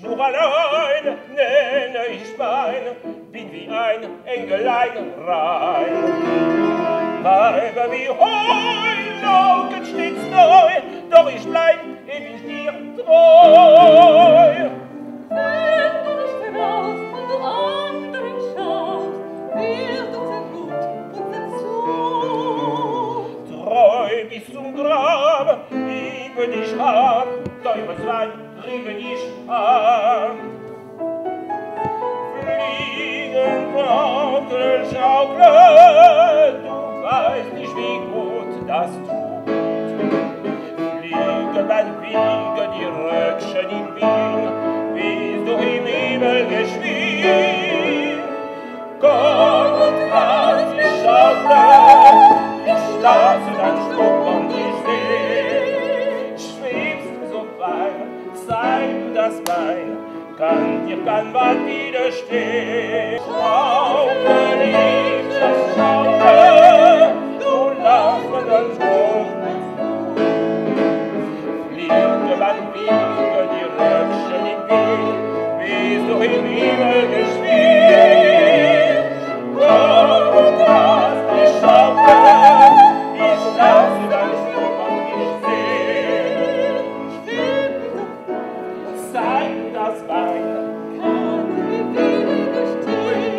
ich nur allein, nenne ich mein, bin wie ein Engelein rein. Weiber wie Heu, lautet stets neu, doch ich bleib ewig dir treu. Wenn du nicht heraus und du anderen schaust, wird unser Gut unser Zug. Treu bis zum Grab, liebe dich ab, Teufelswein triebe ich an. Fliegen auf der Schaukel, du weißt nicht, wie gut das tut. Fliege, mein Wiege, die Röckchen im Wind, bist du im Himmel geschwind. Komm und lass mich schaukeln, ich lasse dein Stumm und ich seh. Schwebst du so fein, zeig das Bein, kann dir kein Mann widerstehen. Schaukel, liebstes Schaukel, du lass mir den Sprung. Fliege, mein Wiege, die Röckchen im Wind, bist du im Himmel geschwind. Komm und lass mich schaukeln, ich lasse dein Stumm und ich seh. Zeig das Bein, Kann wie widerstehen.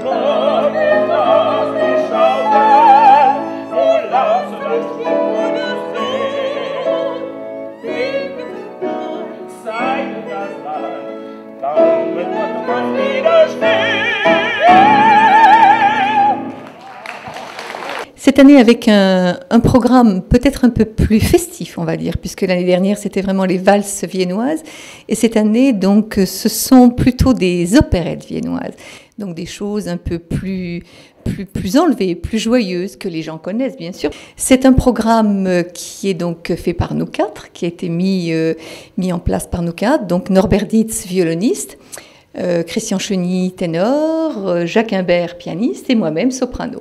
komm und lass mich schaukeln, du lasse dein Stumm und ich seh. Zeig das Bein, kaum wird man widerstehen. Cette année avec un programme peut-être un peu plus festif, on va dire, puisque l'année dernière c'était vraiment les valses viennoises, et cette année donc ce sont plutôt des opérettes viennoises, donc des choses un peu plus enlevées, plus joyeuses que les gens connaissent bien sûr. C'est un programme qui est donc fait par nous quatre, qui a été mis en place par nous quatre, donc Norbert Dietz, violoniste, Christian Cheny, ténor, Jacques Imbert, pianiste, et moi-même, soprano.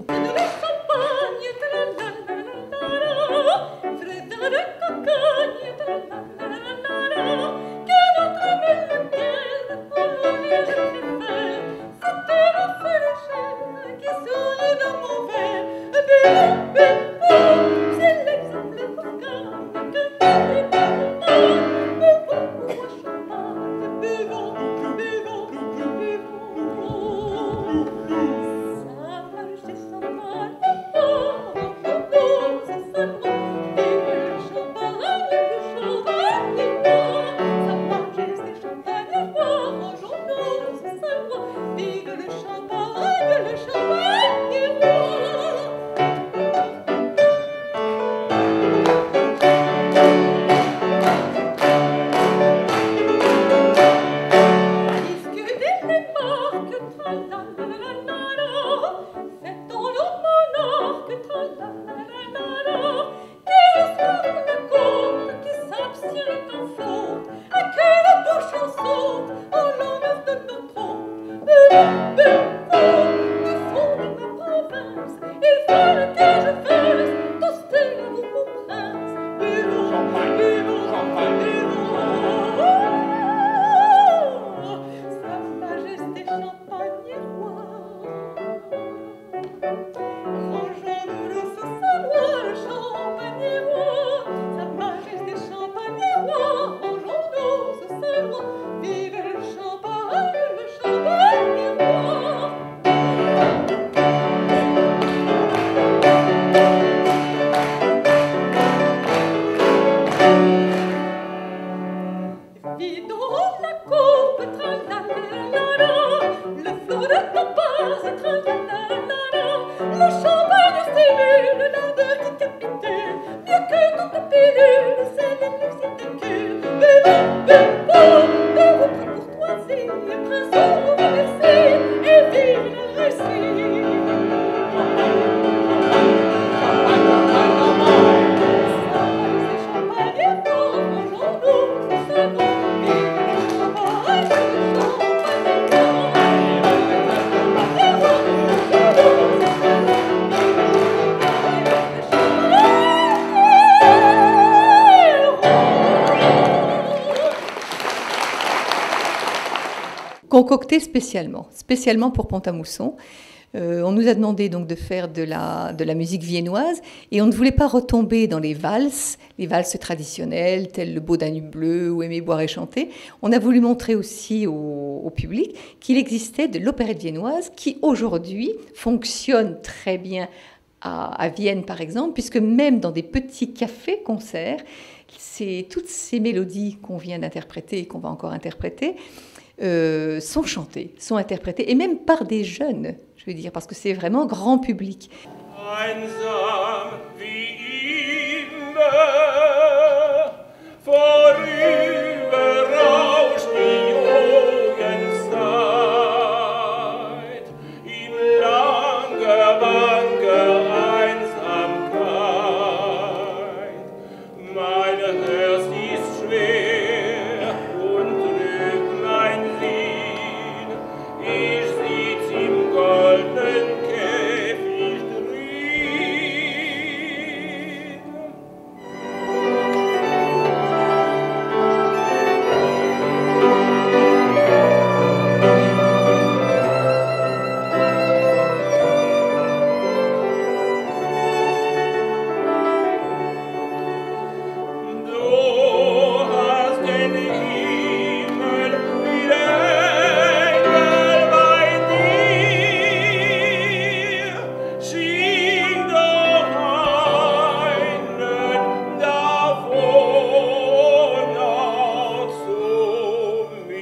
Champagne, concoctée spécialement pour Pont-à-Mousson. On nous a demandé donc de faire de la musique viennoise et on ne voulait pas retomber dans les valses traditionnelles telles le Beau Danube bleu ou Aimer boire et chanter. On a voulu montrer aussi au public qu'il existait de l'opérette viennoise qui aujourd'hui fonctionne très bien à Vienne par exemple, puisque même dans des petits cafés-concerts, toutes ces mélodies qu'on vient d'interpréter et qu'on va encore interpréter sont chantées, sont interprétées, et même par des jeunes, je veux dire, parce que c'est vraiment grand public. Einsam wie immer, vorüber rauscht die Jugendzeit, in langer, banger Einsamkeit. Meine Herz ist schwer und trübt mein Sinn, ich sitz im goldenen Käfig drin. Du hast den Himmel wie Engel bei dir, schien doch einen davon auch zu mir.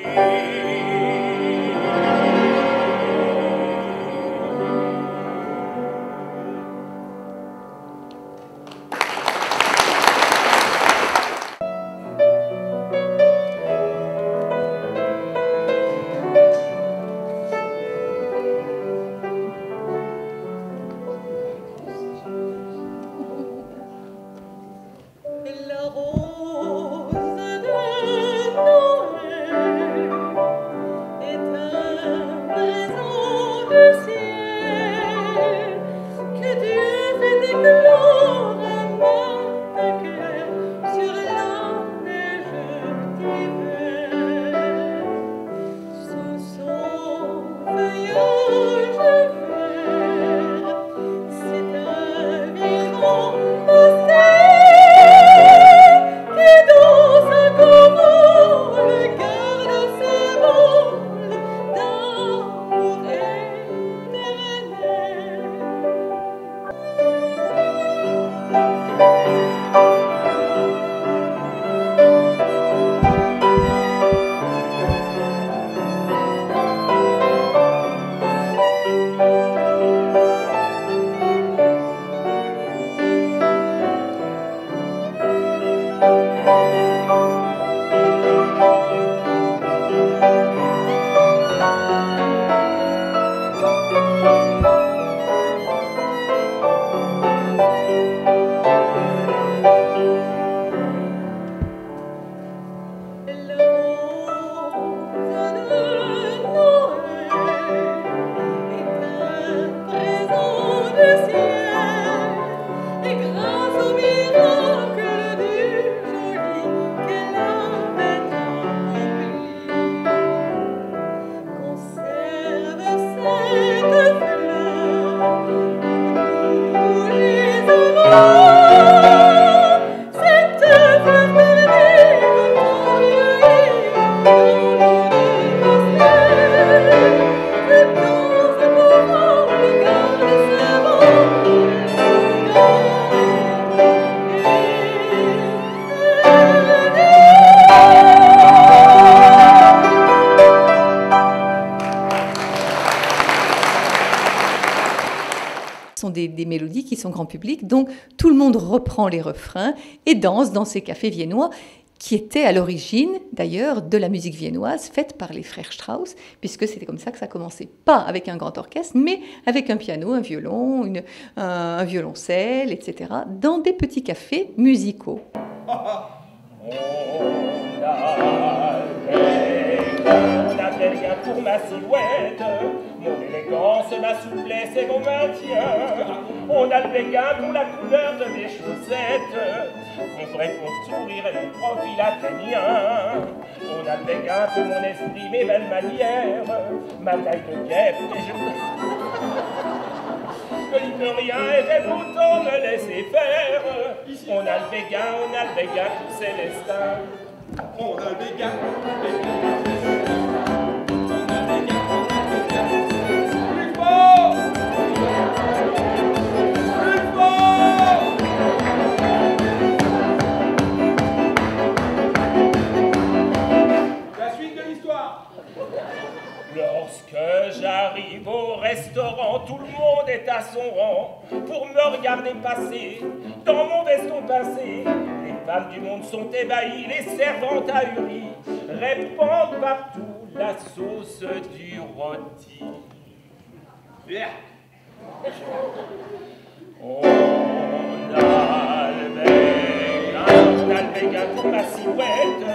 La rose de Noël est un présent du ciel que Dieu fait éclore un matin clair sur la neige d'hiver. Sous son feuillage vert, c'est un vivant austère qui dans sa corolle garde ses vols d'amour éternel. La rose de Noël est un présent du ciel, et grâce au miracle du joli qu'elle avait accompli, conserve cette fleur tous les amants, cette fleur perdue pour vieillir dans le mystère, que dans sa couronne garde ses Ce sont des mélodies qui sont grand public, donc tout le monde reprend les refrains et danse dans ces cafés viennois qui étaient à l'origine d'ailleurs de la musique viennoise faite par les frères Strauss, puisque c'était comme ça que ça commençait. Pas avec un grand orchestre, mais avec un piano, un violon, un violoncelle, etc., dans des petits cafés musicaux. On a des rien pour ma silhouette, mon élégance, ma souplesse et mon maintien. On a des gars pour la couleur de mes chaussettes. Mon vrai pour sourire et mon profil athénien. On a le béguin pour mon esprit, mes belles manières, ma taille de guêpe et je n'y peux rien et j'aime autant me laisser faire. On a le béguin pour Célestin. On a le béguin, plus fort, plus fort. La suite de l'histoire. Lorsque j'arrive au restaurant, tout le monde est à son rang pour me regarder passer dans mon veston pincé. Les femmes du monde sont ébahies, les servantes ahuries répandent partout la sauce du rôti. Yeah. On a le béguin pour ma silhouette,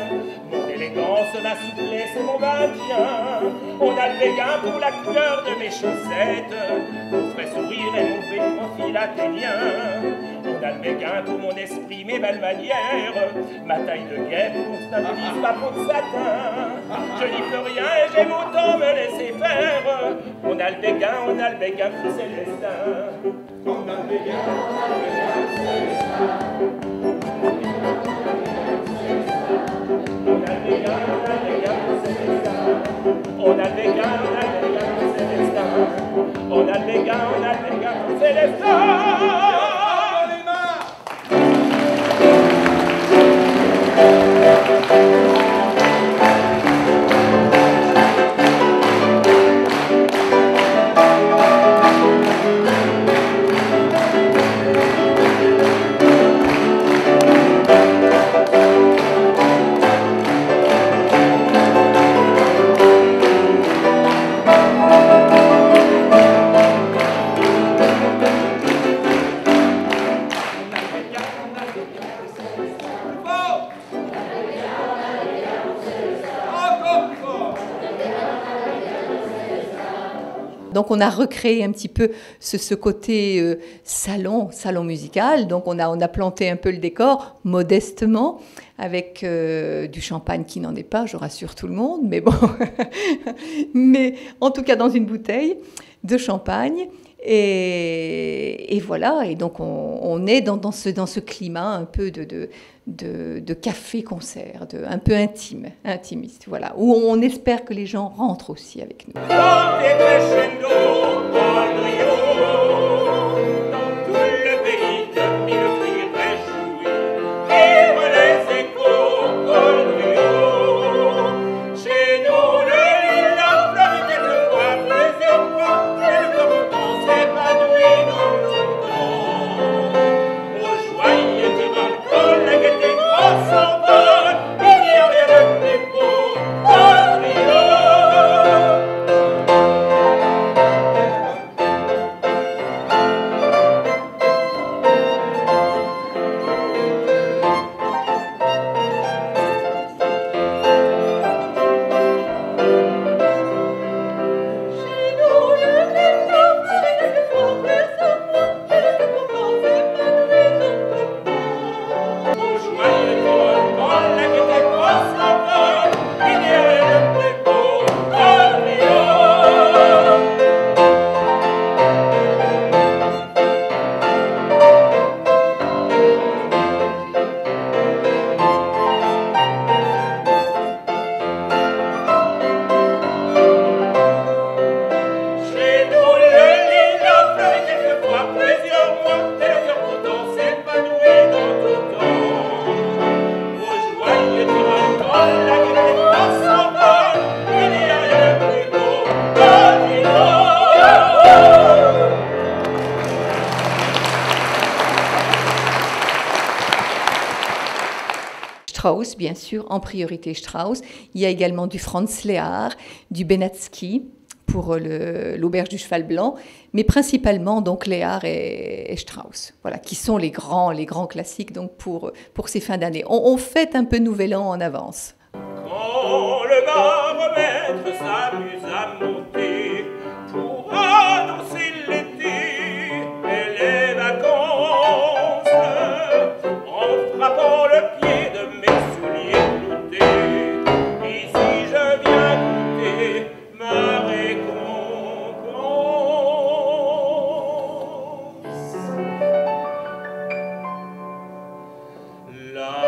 mon élégance, ma souplesse et mon maintien. On a le béguin pour la couleur de mes chaussettes, mon frais sourire et mon fait profil athénien. On a le béguin pour mon esprit, mes belles manières, ma taille de guêpe, mon stabilise, ma peau de satin. Je n'y peux rien et j'aime autant me laisser faire. On a le béguin pour Célestin. On a le béguin, on a le béguin pour Célestin. On a le béguin pour Célestin. On a le béguin pour Célestin. Donc on a recréé un petit peu ce côté salon musical. Donc on a planté un peu le décor modestement avec du champagne qui n'en est pas, je rassure tout le monde, mais bon, mais en tout cas dans une bouteille de champagne. Et voilà, et donc on est dans ce climat un peu de café-concert, un peu intimiste, voilà, où on espère que les gens rentrent aussi avec nous. Strauss, bien sûr, en priorité Strauss. Il y a également du Franz Lehár, du Benatzky pour l'Auberge du Cheval Blanc, mais principalement donc Lehár et Strauss, voilà, qui sont les grands classiques donc pour ces fins d'année. On fête un peu Nouvel An en avance. Quand le baromètre s'amuse à monter pour annoncer l'été et les vacances, en frappant la